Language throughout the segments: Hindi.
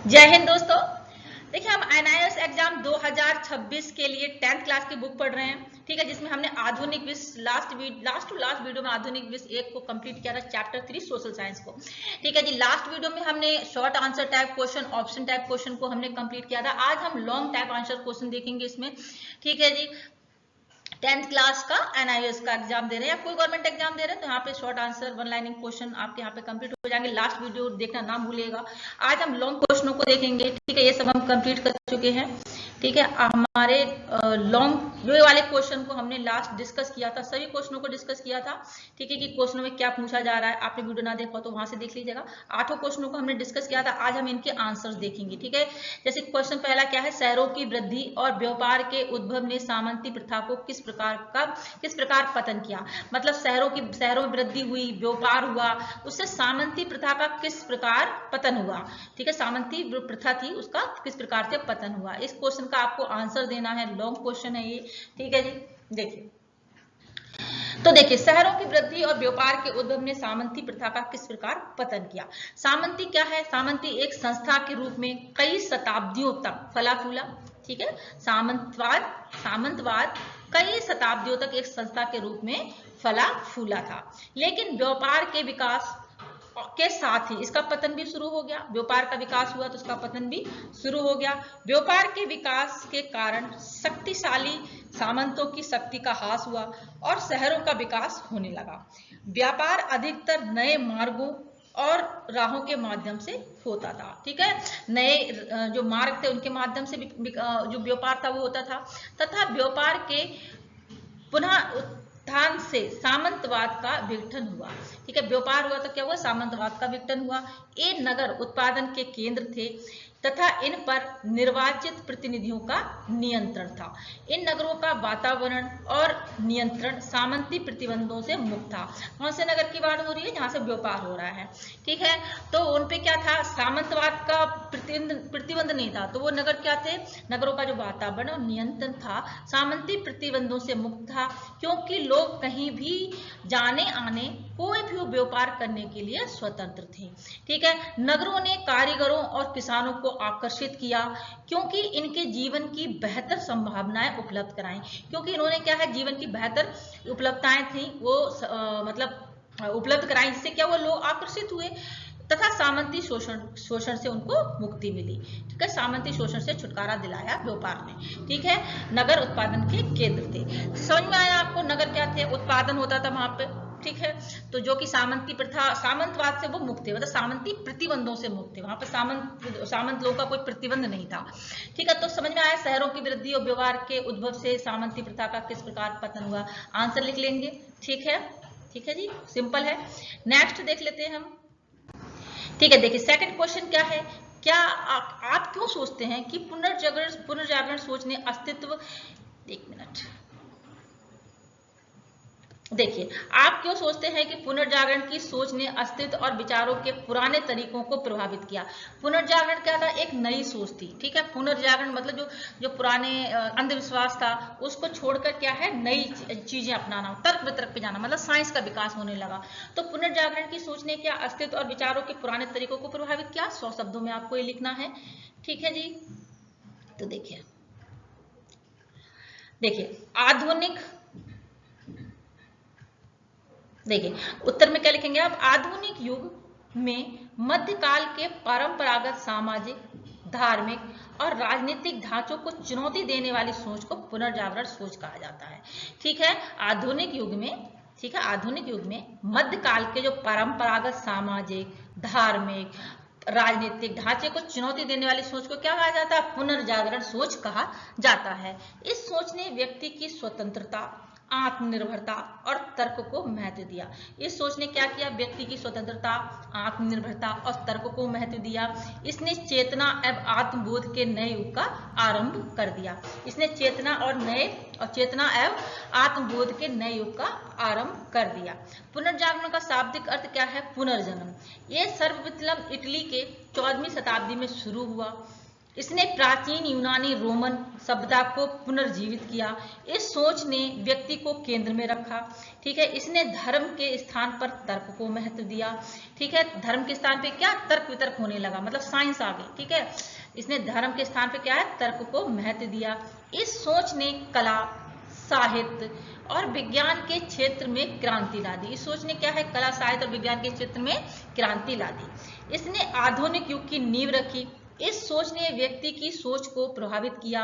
जय हिंद दोस्तों। देखिए हम एनआईएस एग्जाम 2026 के लिए 10th क्लास की बुक पढ़ रहे हैं, ठीक है, जिसमें हमने आधुनिक विश्व लास्ट टू लास्ट वीडियो में आधुनिक विश्व 1 को कंप्लीट किया था, चैप्टर 3 सोशल साइंस को। ठीक है जी, लास्ट वीडियो में हमने short answer type question, option type question को हमने कंप्लीट किया था। आज हम लॉन्ग टाइप आंसर क्वेश्चन देखेंगे इसमें। ठीक है जी, 10th क्लास का एनआईएस का एग्जाम दे रहे हैं या कोई गवर्नमेंट एग्जाम दे रहे हैं तो यहाँ पे short answer one lining question आपके यहाँ पे कंप्लीट हो जाएंगे। लास्ट वीडियो देखना ना भूलिएगा। आज हम लॉन्ग क्वेश्चनों को देखेंगे, ठीक है, ये सब हम कंप्लीट कर चुके हैं। ठीक है, हमारे लॉन्ग ये वाले क्वेश्चन को हमने लास्ट डिस्कस किया था, सभी क्वेश्चनों को डिस्कस किया था। ठीक है कि क्वेश्चनों में क्या पूछा जा रहा है, आपने वीडियो ना देखा तो वहां से देख लीजिएगा। 8 क्वेश्चनों को हमने डिस्कस किया था, आज हम इनके आंसर्स देखेंगे। ठीक है, जैसे क्वेश्चन पहला क्या है, शहरों की वृद्धि और व्यापार के उद्भव ने सामंती प्रथा को किस प्रकार पतन किया। मतलब शहरों में वृद्धि हुई, व्यापार हुआ, उससे सामंती प्रथा का किस प्रकार पतन हुआ। ठीक है, सामंती प्रथा थी उसका किस प्रकार से पतन हुआ। इस क्वेश्चन का आपको आंसर देना है, लॉन्ग क्वेश्चन है ये। ठीक है जी, देखिए तो देखिए, शहरों की वृद्धि और व्यापार के उद्भव ने सामंती प्रथा का किस प्रकार पतन किया। सामंती क्या है? सामंती एक संस्था के रूप में कई शताब्दियों तक फला फूला। ठीक है, सामंतवाद कई शताब्दियों तक एक संस्था के रूप में फला फूला था, लेकिन व्यापार के विकास के साथ ही इसका पतन भी शुरू हो गया। व्यापार का विकास हुआ तो उसका पतन भी शुरू हो गया। व्यापार के विकास के कारण शक्तिशाली सामंतों की शक्ति का ह्रास हुआ और शहरों का विकास होने लगा। व्यापार अधिकतर नए मार्गों और राहों के माध्यम से होता था। ठीक है, नए जो मार्ग थे उनके माध्यम से जो व्यापार था वो होता था, तथा व्यापार के पुनः उत्थान से सामंतवाद का विघटन हुआ। ठीक है, व्यापार हुआ तो क्या हुआ? सामंतवाद का विघटन हुआ। ये नगर उत्पादन के केंद्र थे तथा इन पर निर्वाचित प्रतिनिधियों का नियंत्रण था। इन नगरों का वातावरण और नियंत्रण सामंती प्रतिबंधों से मुक्त था। कौन से नगर की बात हो रही है? जहां से व्यापार हो रहा है। ठीक है, तो उन पे क्या था? सामंतवाद का प्रतिबंध नहीं था, तो वो नगर क्या थे? नगरों का जो वातावरण और नियंत्रण था सामंती प्रतिबंधों से मुक्त था, क्योंकि लोग कहीं भी जाने आने, कोई भी व्यापार करने के लिए स्वतंत्र थे। ठीक है, नगरों ने कारीगरों और किसानों को आकर्षित किया, क्योंकि इनके जीवन की बेहतर संभावनाएं उपलब्ध कराई। क्योंकि इन्होंने क्या है, जीवन की बेहतर उपलब्धताएं थी वो उपलब्ध कराई, जिससे क्या वो लोग आकर्षित हुए तथा सामंती शोषण से उनको मुक्ति मिली। ठीक है, सामंती शोषण से छुटकारा दिलाया व्यापार ने। ठीक है, नगर उत्पादन के केंद्र थे। समझ में आया आपको? नगर क्या थे? उत्पादन होता था वहां पे। ठीक है, तो जो कि सामंती प्रथा, सामंतवाद से वो मुक्त थे, मतलब सामंती प्रतिबंधों से मुक्त थे। वहां पर सामंत लोगों का कोई प्रतिबंध नहीं था। ठीक है, तो समझ में आया शहरों की वृद्धि और व्यवहार के उद्भव से सामंती प्रथा का किस प्रकार पतन हुआ। आंसर लिख लेंगे। ठीक है, ठीक है जी, सिंपल है। नेक्स्ट देख लेते हैं हम। ठीक है, देखिए सेकंड क्वेश्चन क्या है, क्या आप क्यों सोचते हैं कि पुनर्जागरण सोच ने अस्तित्व, एक मिनट, देखिए आप क्यों सोचते हैं कि पुनर्जागरण की सोच ने अस्तित्व और विचारों के पुराने तरीकों को प्रभावित किया। पुनर्जागरण क्या था? एक नई सोच थी। ठीक है, पुनर्जागरण मतलब जो पुराने अंधविश्वास था उसको छोड़कर क्या है, नई चीजें अपनाना, तर्क वितर्क पे जाना, मतलब साइंस का विकास होने लगा। तो पुनर्जागरण की सोच ने क्या अस्तित्व और विचारों के पुराने तरीकों को प्रभावित किया। 100 शब्दों में आपको ये लिखना है। ठीक है जी, तो देखिए आधुनिक, देखिए उत्तर में क्या लिखेंगे आप? आधुनिक युग में मध्यकाल के परंपरागत सामाजिक, धार्मिक और राजनीतिक ढांचों को चुनौती देने वाली सोच को पुनर्जागरण सोच कहा जाता है। ठीक है, आधुनिक युग में, ठीक है, आधुनिक युग में मध्यकाल के जो परंपरागत सामाजिक, धार्मिक, राजनीतिक ढांचे को चुनौती देने वाली सोच को क्या कहा जाता है? पुनर्जागरण सोच कहा जाता है। इस सोच ने व्यक्ति की स्वतंत्रता, आत्मनिर्भरता और तर्क को महत्व दिया। इस सोच ने क्या किया? व्यक्ति की स्वतंत्रता, आत्मनिर्भरता और तर्क को महत्व दिया। इसने चेतना एवं आत्मबोध के नए युग का आरंभ कर दिया। इसने चेतना एवं आत्मबोध के नए युग का आरंभ कर दिया। पुनर्जागरण का शाब्दिक अर्थ क्या है? पुनर्जन्म। ये सर्वप्रथम इटली के 14वीं शताब्दी में शुरू हुआ। इसने प्राचीन यूनानी रोमन सभ्यता को पुनर्जीवित किया। इस सोच ने व्यक्ति को केंद्र में रखा। ठीक है, इसने धर्म के स्थान पर तर्क को महत्व दिया। ठीक है, धर्म के स्थान पे क्या, तर्क वितर्क होने लगा, मतलब साइंस आ गई। ठीक है, इसने धर्म के स्थान पे क्या है, तर्क को महत्व दिया। इस सोच ने कला, साहित्य और विज्ञान के क्षेत्र में क्रांति ला दी। इस सोच ने क्या है, कला, साहित्य और विज्ञान के क्षेत्र में क्रांति ला दी। इसने आधुनिक युग की नींव रखी। इस सोच ने व्यक्ति की सोच को प्रभावित किया।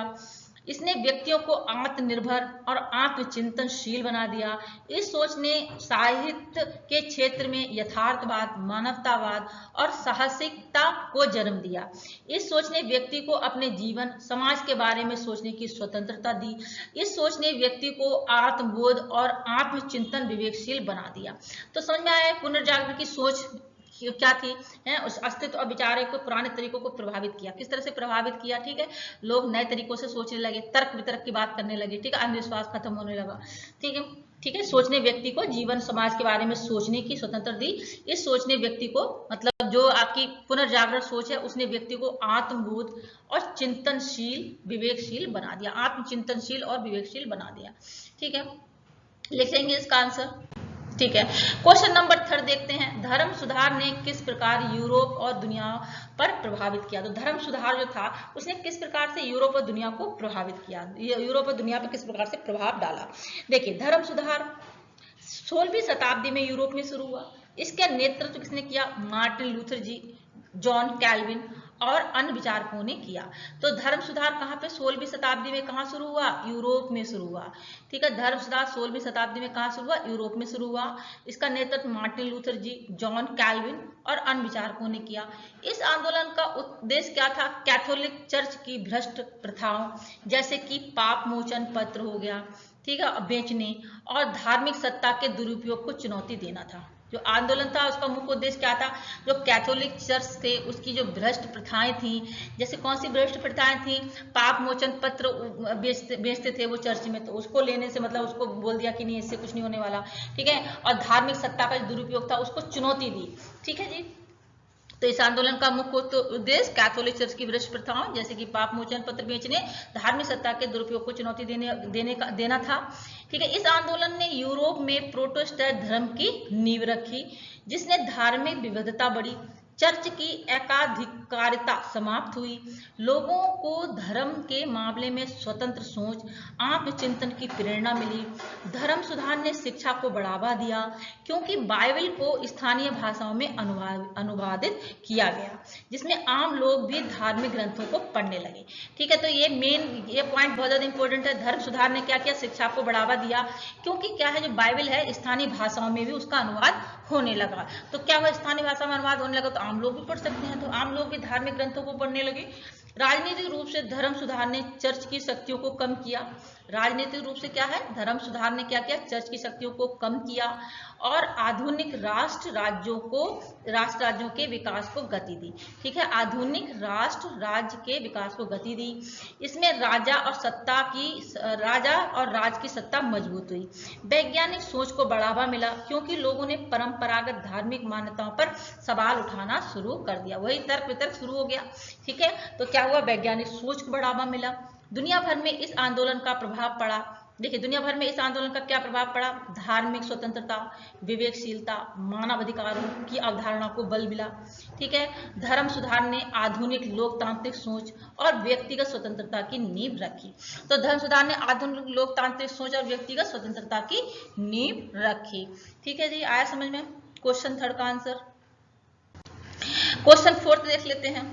इसने व्यक्तियों को आत्मनिर्भर और आत्मचिंतनशील बना दिया। इस सोच ने साहित्य के क्षेत्र में यथार्थवाद, मानवतावाद और साहसिकता को जन्म दिया। इस सोच ने व्यक्ति को अपने जीवन, समाज के बारे में सोचने की स्वतंत्रता दी। इस सोच ने व्यक्ति को आत्मबोध और आत्मचिंतन विवेकशील बना दिया। तो समझ में आया पुनर्जागरण की सोच क्या थी, है उस अस्तित्व और विचारों को, पुराने तरीकों को प्रभावित किया। किस तरह से प्रभावित किया, ठीक है, लोग नए तरीकों से सोचने लगे, तर्क वितर्क की बात करने लगे। ठीक है, अंधविश्वास खत्म होने लगा। ठीक है, ठीक है, सोच ने व्यक्ति को जीवन, समाज के बारे में सोचने की स्वतंत्रता दी। इस सोच ने व्यक्ति को, मतलब जो आपकी पुनर्जागरण सोच है, उसने व्यक्ति को आत्मबोध और चिंतनशील, विवेकशील बना दिया। आत्मचिंतनशील और विवेकशील बना दिया। ठीक है, लिखेंगे इसका आंसर। ठीक है, क्वेश्चन नंबर 3 देखते हैं। धर्म सुधार ने किस प्रकार यूरोप और दुनिया पर प्रभावित किया। तो धर्म सुधार जो था उसने किस प्रकार से यूरोप और दुनिया को प्रभावित किया, यूरोप और दुनिया पर किस प्रकार से प्रभाव डाला। देखिए, धर्म सुधार 16वीं शताब्दी में यूरोप में शुरू हुआ। इसका नेतृत्व किसने किया, मार्टिन लूथर जी, जॉन कैल्विन और अन्य विचारकों ने किया। तो धर्म सुधार कहाँ पे, 16वीं शताब्दी में कहाँ शुरू हुआ, यूरोप में शुरू हुआ। ठीक है, धर्म सुधार 16वीं शताब्दी में कहाँ शुरू हुआ, यूरोप में शुरू हुआ। इसका नेतृत्व मार्टिन लूथर जी, जॉन कैल्विन और अन्य विचारकों ने किया। इस आंदोलन का उद्देश्य क्या था, कैथोलिक चर्च की भ्रष्ट प्रथाओं, जैसे कि पाप मोचन पत्र हो गया, ठीक है, बेचने और धार्मिक सत्ता के दुरुपयोग को चुनौती देना था। जो आंदोलन था उसका मुख्य उद्देश्य क्या था, जो कैथोलिक चर्च थे उसकी जो भ्रष्ट प्रथाएं थी, जैसे कौन सी भ्रष्ट प्रथाएं थी, पाप मोचन पत्र बेचते थे वो चर्च में, तो उसको लेने से मतलब उसको बोल दिया कि नहीं, इससे कुछ नहीं होने वाला। ठीक है, और धार्मिक सत्ता का जो दुरुपयोग था उसको चुनौती दी। ठीक है जी, तो इस आंदोलन का मुख्य उद्देश्य कैथोलिक चर्च की भ्रष्ट प्रथाओं, जैसे कि पाप मोचन पत्र बेचने, धार्मिक सत्ता के दुरुपयोग को चुनौती देना था। ठीक है, इस आंदोलन ने यूरोप में प्रोटेस्टेंट धर्म की नींव रखी, जिसने धार्मिक विविधता बढ़ी, चर्च की एकाधिकारिता समाप्त हुई, लोगों को धर्म के मामले में स्वतंत्र सोच, आत्मचिंतन की प्रेरणा मिली। धर्म सुधार ने शिक्षा को बढ़ावा दिया, क्योंकि बाइबल को स्थानीय भाषाओं में अनुवादित किया गया, जिसमें आम लोग भी धार्मिक ग्रंथों को पढ़ने लगे। ठीक है, तो ये पॉइंट बहुत ज्यादा इंपॉर्टेंट है। धर्म सुधार ने क्या किया, शिक्षा को बढ़ावा दिया, क्योंकि क्या है, जो बाइबल है स्थानीय भाषाओं में भी उसका अनुवाद होने लगा। तो क्या हुआ, स्थानीय भाषा में अनुवाद होने लगा तो आम लोग भी पढ़ सकते हैं, तो आम लोग भी धार्मिक ग्रंथों को पढ़ने लगे। राजनीतिक रूप से धर्म सुधार ने चर्च की शक्तियों को कम किया। राजनीतिक रूप से क्या है, धर्म सुधार ने क्या किया, चर्च की शक्तियों को कम किया और आधुनिक राष्ट्र राज्यों के विकास को गति दी। ठीक है, आधुनिक राष्ट्र राज्य के विकास को गति दी। इसमें राजा और राज की सत्ता मजबूत हुई। वैज्ञानिक सोच को बढ़ावा मिला, क्योंकि लोगों ने परंपरागत धार्मिक मान्यताओं पर सवाल उठाना शुरू कर दिया, वही तर्क वितर्क शुरू हो गया। ठीक है, तो क्या हुआ, वैज्ञानिक सोच को बढ़ावा मिला। दुनिया भर में इस आंदोलन का प्रभाव पड़ा। देखिए, दुनिया भर में इस आंदोलन का क्या प्रभाव पड़ा, धार्मिक स्वतंत्रता, विवेकशीलता, मानव अधिकारों की अवधारणा को बल मिला। ठीक है, धर्म सुधार ने आधुनिक लोकतांत्रिक सोच और व्यक्तिगत स्वतंत्रता की नींव रखी। तो धर्म सुधार ने आधुनिक लोकतांत्रिक सोच और व्यक्तिगत स्वतंत्रता की नींव रखी। ठीक है जी, आया समझ में क्वेश्चन 3 का आंसर। क्वेश्चन 4 देख लेते हैं।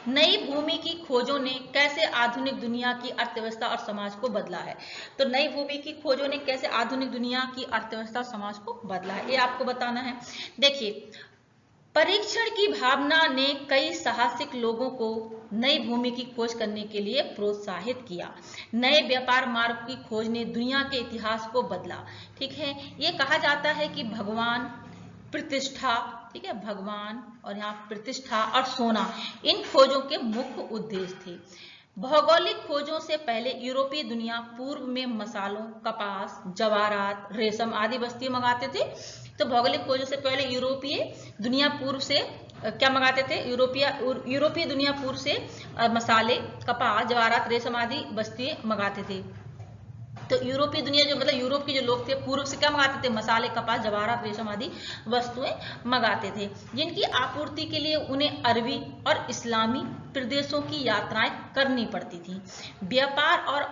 नई भूमि की खोजों ने कैसे आधुनिक दुनिया की अर्थव्यवस्था और समाज को बदला है। तो नई भूमि की खोजों ने कैसे आधुनिक दुनिया की अर्थव्यवस्था और समाज को बदला है, ये आपको बताना है। देखिए, परीक्षण की भावना ने कई साहसिक लोगों को नई भूमि की खोज करने के लिए प्रोत्साहित किया। नए व्यापार मार्ग की खोज ने दुनिया के इतिहास को बदला। ठीक है, ये कहा जाता है कि भगवान, प्रतिष्ठा, ठीक है, भगवान और यहाँ प्रतिष्ठा और सोना इन खोजों के मुख्य उद्देश्य थे। भौगोलिक खोजों से पहले यूरोपीय दुनिया पूर्व में मसालों, कपास, जवाहरात, रेशम आदि वस्तुएं मंगाते थे। तो भौगोलिक खोजों से पहले यूरोपीय दुनिया पूर्व से क्या मंगाते थे? यूरोपीय दुनिया पूर्व से मसाले, कपास, जवाहरात, रेशम आदि वस्तुएं मंगाते थे। तो यूरोपीय दुनिया जो मतलब यूरोप के जो लोग थे पूर्व से क्या मंगाते थे? मसाले, कपास, जवाहरात, रेशम आदि वस्तुएं मंगाते थे, जिनकी आपूर्ति के लिए उन्हें अरबी और इस्लामी प्रदेशों की यात्राएं करनी पड़ती थी। व्यापार और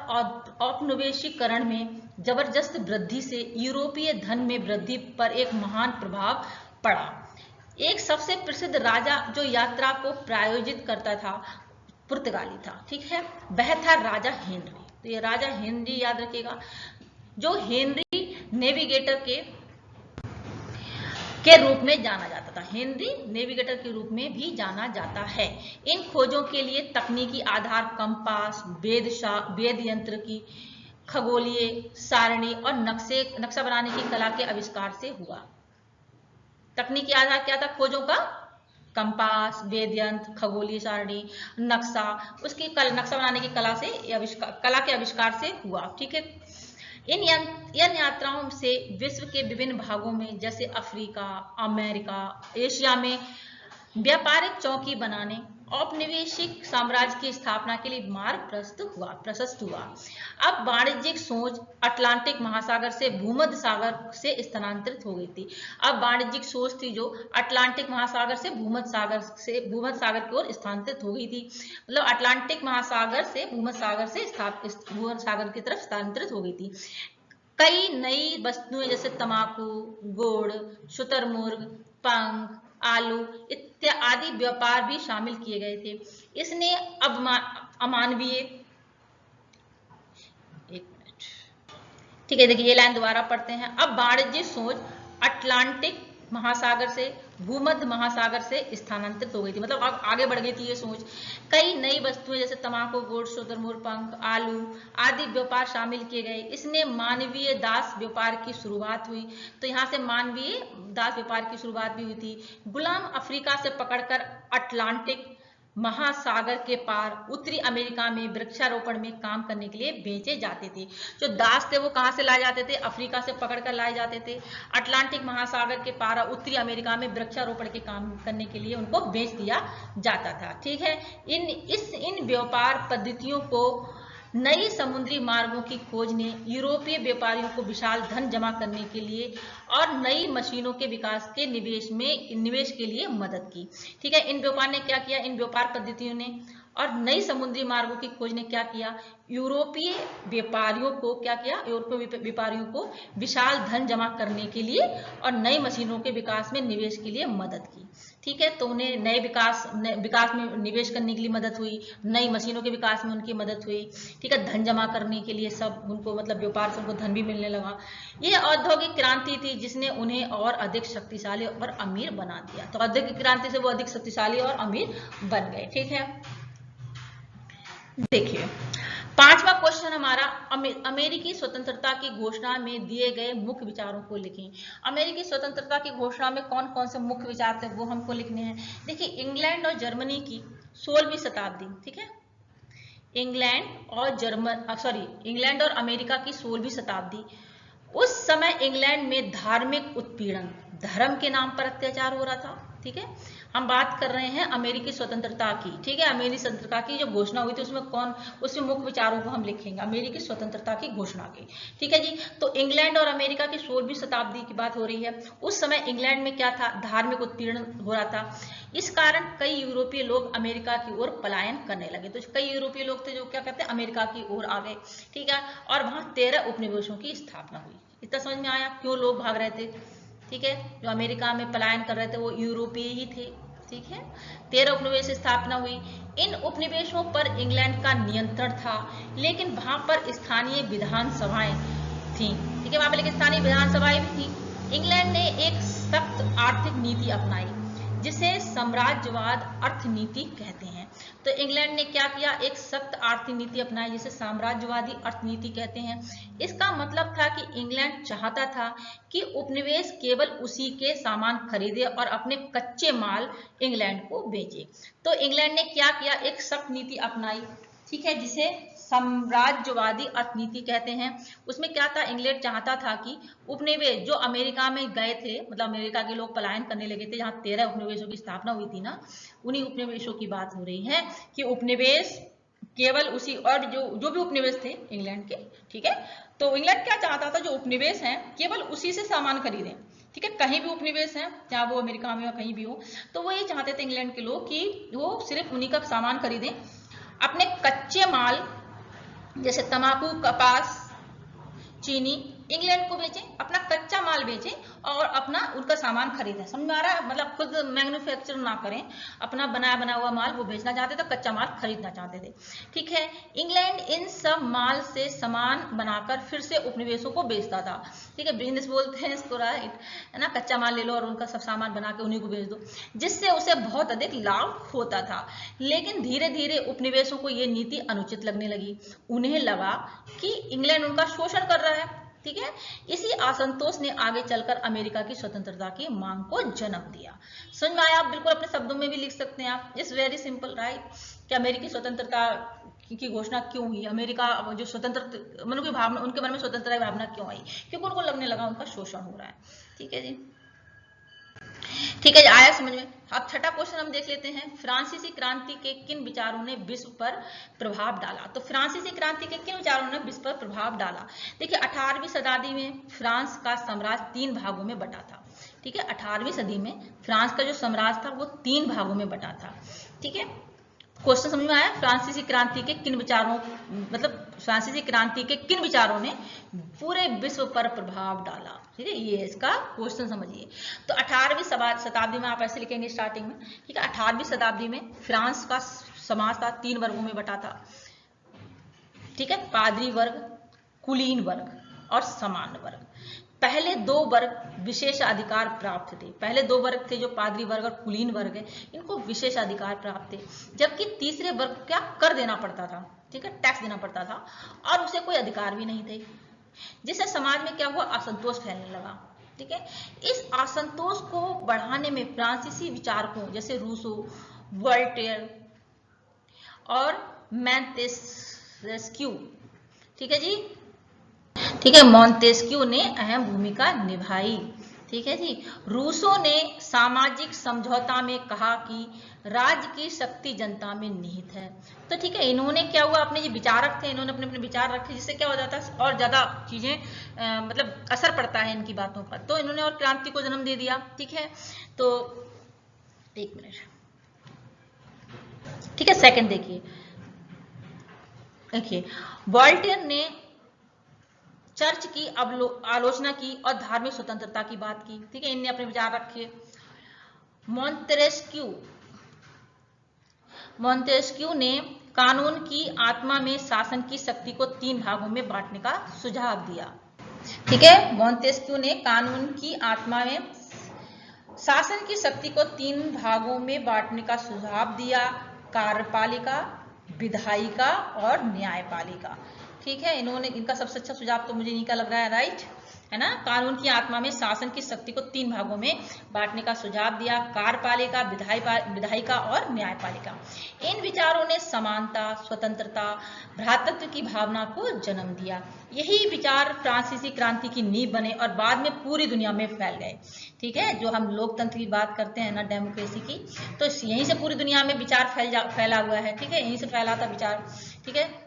औपनिवेशीकरण में जबरदस्त वृद्धि से यूरोपीय धन में वृद्धि पर एक महान प्रभाव पड़ा। एक सबसे प्रसिद्ध राजा जो यात्रा को प्रायोजित करता था पुर्तगाली था, ठीक है, वह था राजा हेनरी। तो ये राजा हेनरी याद रखिएगा, जो हेनरी नेविगेटर के रूप में जाना जाता था। हेनरी नेविगेटर के रूप में भी जाना जाता है। इन खोजों के लिए तकनीकी आधार कंपास, वेद यंत्र की खगोलीय सारणी और नक्शा बनाने की कला के आविष्कार से हुआ। तकनीकी आधार क्या था खोजों का? कंपास, वेद यंत्र, खगोलीय सारणी, नक्शा, उसकी नक्शा बनाने की कला के आविष्कार से हुआ, ठीक है। इन यात्राओं से विश्व के विभिन्न भागों में जैसे अफ्रीका, अमेरिका, एशिया में व्यापारिक चौकी बनाने, औपनिवेशिक साम्राज्य की स्थापना के लिए मार्ग प्रशस्त हुआ। अब वाणिज्यिक सोच अटलांटिक महासागर से भूमध्य सागर से स्थानांतरित हो गई थी। अब वाणिज्यिक सोच थी जो अटलांटिक महासागर से भूमध्य सागर की ओर स्थानांतरित हो गई थी। मतलब अटलांटिक महासागर से भूमध्य सागर की तरफ स्थानांतरित हो गई थी। कई नई वस्तुएं जैसे तंबाकू, गुड़, शुतुरमुर्ग, पंख, आलू इत्यादि व्यापार भी शामिल किए गए थे। इसने अमानवीय, ठीक है, देखिए ये लाइन दोबारा पढ़ते हैं। अब वाणिज्य सोच अटलांटिक महासागर से भूमध्य महासागर से स्थानांतरित हो गई थी, मतलब अब आगे बढ़ गई थी ये सोच। कई नई वस्तुएं जैसे तंबाकू, गुड़, शुतुरमुर्ग, पंख, आलू आदि व्यापार शामिल किए गए। इसने मानवीय दास व्यापार की शुरुआत हुई। तो यहाँ से मानवीय दास व्यापार की शुरुआत भी हुई थी। गुलाम अफ्रीका से पकड़कर अटलांटिक महासागर के पार उत्तरी अमेरिका में वृक्षारोपण में काम करने के लिए भेजे जाते थे। जो दास थे वो कहाँ से लाए जाते थे? अफ्रीका से पकड़कर लाए जाते थे। अटलांटिक महासागर के पार उत्तरी अमेरिका में वृक्षारोपण के काम करने के लिए उनको भेज दिया जाता था, ठीक है। इन व्यापार पद्धतियों को नई समुद्री मार्गों की खोज ने यूरोपीय व्यापारियों को विशाल धन जमा करने के लिए और नई मशीनों के विकास के निवेश के लिए मदद की, ठीक है। इन व्यापार ने क्या किया? इन व्यापार पद्धतियों ने और नई समुद्री मार्गों की खोज ने क्या किया? यूरोपीय व्यापारियों को क्या किया? यूरोपीय व्यापारियों को विशाल धन जमा करने के लिए और नई मशीनों के विकास में निवेश के लिए मदद की, ठीक है। तो उन्हें नए विकास में निवेश करने के लिए मदद हुई, नई मशीनों के विकास में उनकी मदद हुई, ठीक है। धन जमा करने के लिए सब उनको मतलब व्यापार से उनको धन भी मिलने लगा। ये औद्योगिक क्रांति थी जिसने उन्हें और अधिक शक्तिशाली और अमीर बना दिया। तो औद्योगिक क्रांति से वो अधिक शक्तिशाली और अमीर बन गए, ठीक है। देखिए पांचवा क्वेश्चन हमारा, अमेरिकी स्वतंत्रता की घोषणा में दिए गए मुख्य विचारों को लिखें। अमेरिकी स्वतंत्रता की घोषणा में कौन कौन से मुख्य विचार थे वो हमको लिखने हैं। देखिए इंग्लैंड और जर्मनी की 16वीं शताब्दी, ठीक है, इंग्लैंड और अमेरिका की 16वीं शताब्दी, उस समय इंग्लैंड में धार्मिक उत्पीड़न, धर्म के नाम पर अत्याचार हो रहा था, ठीक है। हम बात कर रहे हैं अमेरिकी स्वतंत्रता की, ठीक है। अमेरिकी स्वतंत्रता की जो घोषणा हुई थी उसमें मुख्य विचारों को हम लिखेंगे अमेरिकी स्वतंत्रता की घोषणा की, ठीक है जी। तो इंग्लैंड और अमेरिका की 16वीं शताब्दी की बात हो रही है। उस समय इंग्लैंड में क्या था? धार्मिक उत्पीड़न हो रहा था। इस कारण कई यूरोपीय लोग अमेरिका की ओर पलायन करने लगे। तो कई यूरोपीय लोग थे जो क्या कहते हैं अमेरिका की ओर आ गए, ठीक है। और वहां 13 उपनिवेशों की स्थापना हुई। इतना समझ में आया क्यों लोग भाग रहे थे, ठीक है। जो अमेरिका में पलायन कर रहे थे वो यूरोपीय ही थे, ठीक है। 13 उपनिवेश स्थापना हुई। इन उपनिवेशों पर इंग्लैंड का नियंत्रण था, लेकिन वहां पर स्थानीय विधानसभाएं थी, ठीक है। वहां पर लेकिन स्थानीय विधानसभाएं भी थी। इंग्लैंड ने एक सख्त आर्थिक नीति अपनाई जिसे साम्राज्यवाद अर्थनीति कहते हैं। तो इंग्लैंड ने क्या किया? एक सख्त आर्थिक नीति अपनाई जिसे साम्राज्यवादी अर्थनीति कहते हैं। इसका मतलब था कि इंग्लैंड चाहता था कि उपनिवेश केवल उसी के सामान खरीदे और अपने कच्चे माल इंग्लैंड को बेचे। तो इंग्लैंड ने क्या किया? एक सख्त नीति अपनाई, ठीक है, जिसे साम्राज्यवादी अर्थनीति कहते हैं। उसमें क्या था, इंग्लैंड चाहता था कि उपनिवेश जो अमेरिका में गए थे, मतलब अमेरिका के लोग पलायन करने लगे थे, जहाँ 13 उपनिवेशों की स्थापना हुई थी ना, उन्हीं उपनिवेशों की बात हो रही है कि उपनिवेश केवल उसी, और जो भी उपनिवेश थे इंग्लैंड के, ठीक है, तो इंग्लैंड क्या चाहता था, जो उपनिवेश हैं केवल उसी से सामान खरीदें, ठीक है, कहीं भी उपनिवेश है, चाहे वो अमेरिका में हो कहीं भी हो, तो वो ये चाहते थे इंग्लैंड के लोग कि वो सिर्फ उन्हीं का सामान खरीदें, अपने कच्चे माल जैसे तंबाकू, कपास, चीनी इंग्लैंड को बेचें, अपना कच्चा माल बेचें और अपना उनका सामान खरीदें। समझ में आ रहा है, मतलब खुद मैन्युफैक्चर ना करें, अपना बनाया हुआ माल वो बेचना चाहते थे, कच्चा माल खरीदना चाहते थे, ठीक है। इंग्लैंड इन सब माल से सामान बनाकर फिर से उपनिवेशों को बेचता था, ठीक है, बिजनेस बोलते हैं इसको, राइट, है ना, कच्चा माल ले लो और उनका सब सामान बना के उन्हीं को बेच दो, जिससे उसे बहुत अधिक लाभ होता था। लेकिन धीरे धीरे उपनिवेशों को ये नीति अनुचित लगने लगी, उन्हें लगा कि इंग्लैंड उनका शोषण कर रहा है, ठीक है। इसी असंतोष ने आगे चलकर अमेरिका की स्वतंत्रता की मांग को जन्म दिया। समझ में आया? आप बिल्कुल अपने शब्दों में भी लिख सकते हैं आप, इट्स वेरी सिंपल, राइट, कि अमेरिकी स्वतंत्रता की घोषणा क्यों हुई, अमेरिका जो स्वतंत्र मन की भावना, उनके मन में स्वतंत्रता की भावना क्यों आई, क्योंकि उनको लगने लगा उनका शोषण हो रहा है, ठीक है जी, ठीक है, आया समझ में। अब छठा क्वेश्चन हम देख लेते हैं, फ्रांसीसी क्रांति के किन विचारों ने विश्व पर प्रभाव डाला। तो फ्रांसीसी क्रांति के किन विचारों ने विश्व पर प्रभाव डाला? देखिए 18वीं शताब्दी में फ्रांस का साम्राज्य 3 भागों में बटा था, ठीक है, 18वीं सदी में फ्रांस का जो साम्राज्य था वो 3 भागों में बटा था, ठीक है। क्वेश्चन समझ में आया? फ्रांसीसी क्रांति के किन विचारों, मतलब फ्रांसीसी क्रांति के किन विचारों ने पूरे विश्व पर प्रभाव डाला, ठीक है, ये इसका क्वेश्चन समझिए। तो 18वीं शताब्दी में आप ऐसे लिखेंगे स्टार्टिंग में, ठीक है, 18वीं शताब्दी में फ्रांस का समाज था 3 वर्गों में बटा था, ठीक है, पादरी वर्ग, कुलीन वर्ग और सामान्य वर्ग। पहले 2 वर्ग विशेष अधिकार प्राप्त थे, पहले 2 वर्ग थे जो पादरी वर्ग और कुलीन वर्ग है, इनको विशेष अधिकार प्राप्त थे, जबकि तीसरे वर्ग क्या कर देना पड़ता था, ठीक है, टैक्स देना पड़ता था और उसे कोई अधिकार भी नहीं थे, जिससे समाज में क्या हुआ, असंतोष फैलने लगा, ठीक है। इस असंतोष को बढ़ाने में फ्रांसीसी विचारकों जैसे रूसो, वोल्टेयर और मोंतेस्क्यू, ठीक है जी, ठीक है, मोंतेस्क्यू ने अहम भूमिका निभाई, ठीक है जी। रूसो ने सामाजिक समझौता में कहा कि राज्य की शक्ति जनता में निहित है, तो ठीक है, इन्होंने क्या हुआ, अपने जो विचारक थे इन्होंने अपने अपने विचार रखे, जिससे क्या हो जाता है और ज्यादा चीजें मतलब असर पड़ता है इनकी बातों पर, तो इन्होंने और क्रांति को जन्म दे दिया, ठीक है। तो एक मिनट, ठीक है, सेकंड देखिए, वोल्टेयर ने चर्च की आलोचना की और धार्मिक स्वतंत्रता की बात की, ठीक है, इनने अपने विचार रखे। मोंतेस्क्यू ने कानून की आत्मा में शासन की शक्ति को 3 भागों में बांटने का सुझाव दिया, ठीक है, मोंतेस्क्यू ने कानून की आत्मा में शासन की शक्ति को 3 भागों में बांटने का सुझाव दिया, कार्यपालिका, विधायिका और न्यायपालिका, ठीक है, इन्होंने, इनका सबसे अच्छा सुझाव तो मुझे इन्हीं का लग रहा है, राइट, है ना, कानून की आत्मा में शासन की शक्ति को 3 भागों में बांटने का सुझाव दिया, कार्यपालिका, विधायिका और न्यायपालिका। इन विचारों ने समानता, स्वतंत्रता, भ्रातृत्व की भावना को जन्म दिया। यही विचार फ्रांसीसी क्रांति की नींव बने और बाद में पूरी दुनिया में फैल गए, ठीक है, जो हम लोकतंत्र की बात करते हैं ना, डेमोक्रेसी की, तो यहीं से पूरी दुनिया में विचार फैला हुआ है, ठीक है, यहीं से फैला था विचार, ठीक है।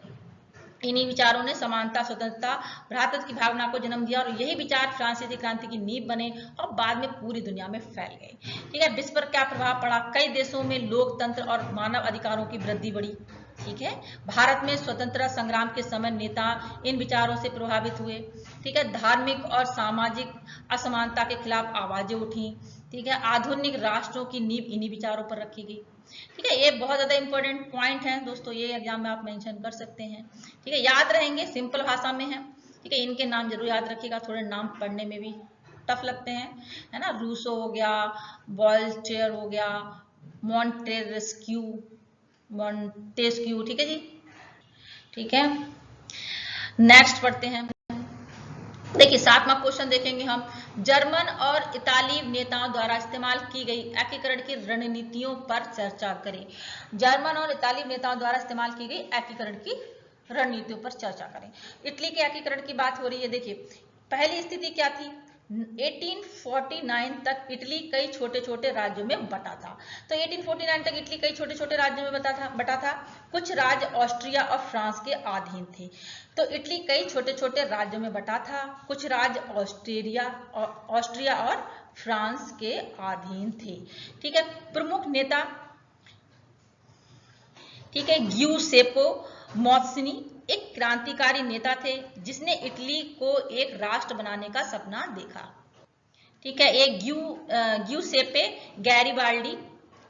इन्हीं विचारों ने समानता, स्वतंत्रता, भ्रातृत्व की भावना को जन्म दिया और यही विचार फ्रांसीसी क्रांति की नींव बने और बाद में पूरी दुनिया में फैल गए, ठीक है। विश्व पर क्या प्रभाव पड़ा, कई देशों में लोकतंत्र और मानव अधिकारों की वृद्धि बढ़ी, ठीक है। भारत में स्वतंत्रता संग्राम के समय नेता इन विचारों से प्रभावित हुए, ठीक है। धार्मिक और सामाजिक असमानता के खिलाफ आवाजें उठी, ठीक है। आधुनिक राष्ट्रों की नींव इन्हीं विचारों पर रखी गई, ठीक है। ये बहुत ज्यादा इंपॉर्टेंट पॉइंट है दोस्तों, ये एग्जाम में आप मेंशन कर सकते हैं, ठीक है, याद रहेंगे, सिंपल भाषा में है, ठीक है। इनके नाम जरूर याद रखिएगा, थोड़े नाम पढ़ने में भी टफ लगते हैं, है ना, रूसो हो गया, वोल्टेयर हो गया, मोंतेस्क्यू, ठीक है जी, ठीक है। नेक्स्ट पढ़ते हैं, देखिए 7वां क्वेश्चन देखेंगे हम, जर्मन और इताली नेताओं द्वारा इस्तेमाल की गई एकीकरण की रणनीतियों पर चर्चा करें। जर्मन और इताली नेताओं द्वारा इस्तेमाल की गई एकीकरण की रणनीतियों पर चर्चा करें। इटली के एकीकरण की बात हो रही है। देखिए पहली स्थिति क्या थी, 1849 तक इटली कई छोटे छोटे राज्यों में बटा था। तो 1849 तक इटली कई छोटे छोटे राज्यों में बटा था। कुछ राज्य ऑस्ट्रिया और फ्रांस के अधीन थे। तो इटली कई छोटे छोटे राज्यों में बटा था। कुछ राज्य ऑस्ट्रिया और फ्रांस के अधीन थे। ठीक है, प्रमुख नेता, ठीक है, ग्यूसेप्पे मौत्सनी एक क्रांतिकारी नेता थे जिसने इटली को एक राष्ट्र बनाने का सपना देखा। ठीक है, एक ग्यूसेप्पे गैरिबाल्डी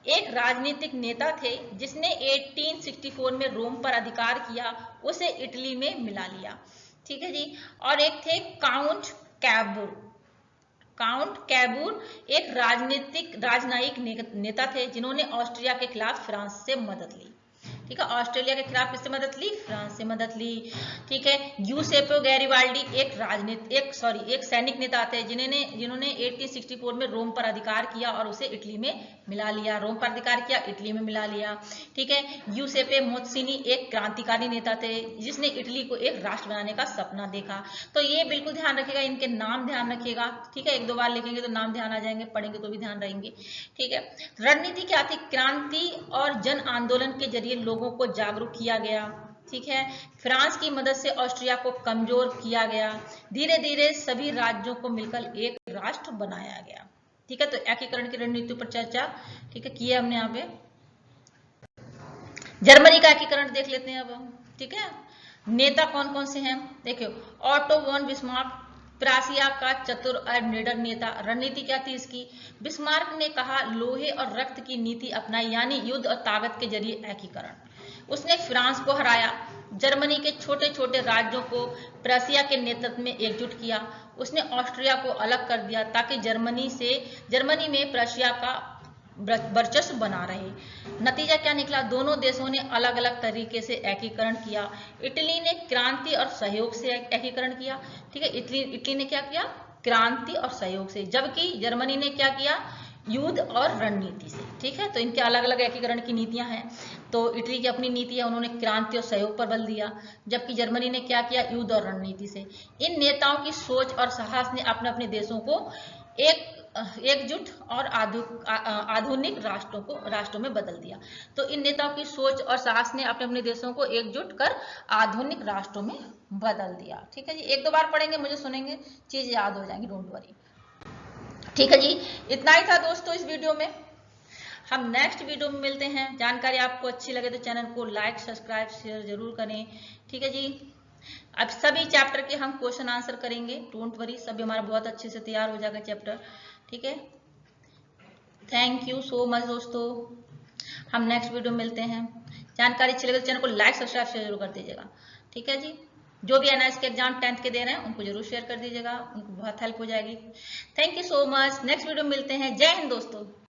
एक राजनीतिक नेता थे जिसने 1864 में रोम पर अधिकार किया, उसे इटली में मिला लिया। ठीक है जी। और एक थे काउंट कैबूर एक राजनयिक नेता थे जिन्होंने ऑस्ट्रिया के खिलाफ फ्रांस से मदद ली। ठीक है, ऑस्ट्रेलिया के खिलाफ किससे मदद ली, फ्रांस से मदद ली। ठीक है, ग्यूसेप्पे गैरिबाल्डी एक सैनिक नेता थे जिन्होंने 1864 में रोम पर अधिकार किया और उसे इटली में मिला लिया। रोम पर अधिकार किया, इटली में मिला लिया। ठीक है, ग्यूसेप्पे मोत्सिनी एक क्रांतिकारी नेता थे जिसने इटली को एक राष्ट्र बनाने का सपना देखा। तो ये बिल्कुल ध्यान रखिएगा, इनके नाम ध्यान रखिएगा। ठीक है, एक दो बार लिखेंगे तो नाम ध्यान आ जाएंगे, पढ़ेंगे तो भी ध्यान रहेंगे। ठीक है, रणनीति क्या थी, क्रांति और जन आंदोलन के जरिए लोगों को जागरूक किया गया। ठीक है, फ्रांस की मदद से ऑस्ट्रिया को कमजोर किया गया। धीरे धीरे सभी राज्यों को मिलकर एक राष्ट्र बनाया गया। ठीक है, तो एकीकरण की रणनीति पर चर्चा, ठीक है, की है हमने यहाँ पे। जर्मनी का एकीकरण देख लेते हैं अब हम। ठीक है, नेता कौन कौन से हैं, देखियो ऑटो वॉन बिस्मार्क प्रासिया का चतुर और निडर नेता। रणनीति क्या थी इसकी, बिस्मार्क ने कहा लोहे और रक्त की नीति अपनाई, यानी युद्ध और ताकत के जरिए एकीकरण। उसने फ्रांस को हराया, जर्मनी के छोटे छोटे राज्यों को प्रसिया के नेतृत्व में एकजुट किया। उसने ऑस्ट्रिया को अलग कर दिया ताकि जर्मनी में प्रसिया का वर्चस्व बना रहे। नतीजा क्या निकला, दोनों देशों ने अलग अलग तरीके से एकीकरण किया। इटली ने क्रांति और सहयोग से एकीकरण किया। ठीक है, इटली ने क्या किया, क्रांति और सहयोग से, जबकि जर्मनी ने क्या किया, युद्ध और रणनीति से। ठीक है, तो इनके अलग अलग एकीकरण की नीतियां हैं। तो इटली की अपनी नीति है, उन्होंने क्रांति और सहयोग पर बल दिया, जबकि जर्मनी ने क्या किया, युद्ध और रणनीति से। इन नेताओं की सोच और साहस ने अपने अपने देशों को एकजुट और आधुनिक राष्ट्रों में बदल दिया। तो इन नेताओं की सोच और साहस ने अपने अपने देशों को एकजुट कर आधुनिक राष्ट्रों में बदल दिया। ठीक है जी, एक दो बार पढ़ेंगे, मुझे सुनेंगे, चीज याद हो जाएंगी, डोंट वरी। ठीक है जी, इतना ही था दोस्तों इस वीडियो में। हम नेक्स्ट वीडियो में मिलते हैं। जानकारी आपको अच्छी लगे तो चैनल को लाइक सब्सक्राइब शेयर जरूर करें। ठीक है जी, अब सभी चैप्टर के हम क्वेश्चन आंसर करेंगे, डोंट वरी, सभी हमारा बहुत अच्छे से तैयार हो जाएगा चैप्टर। ठीक है, थैंक यू सो मच दोस्तों, हम नेक्स्ट वीडियो में मिलते हैं। जानकारी अच्छी लगे तो चैनल को लाइक सब्सक्राइब शेयर जरूर कर दीजिएगा। ठीक है जी, जो भी एनआईएस के एग्जाम 10th के दे रहे हैं उनको जरूर शेयर कर दीजिएगा, उनको बहुत हेल्प हो जाएगी। Thank you so much, next video में मिलते हैं। जय हिंद दोस्तों।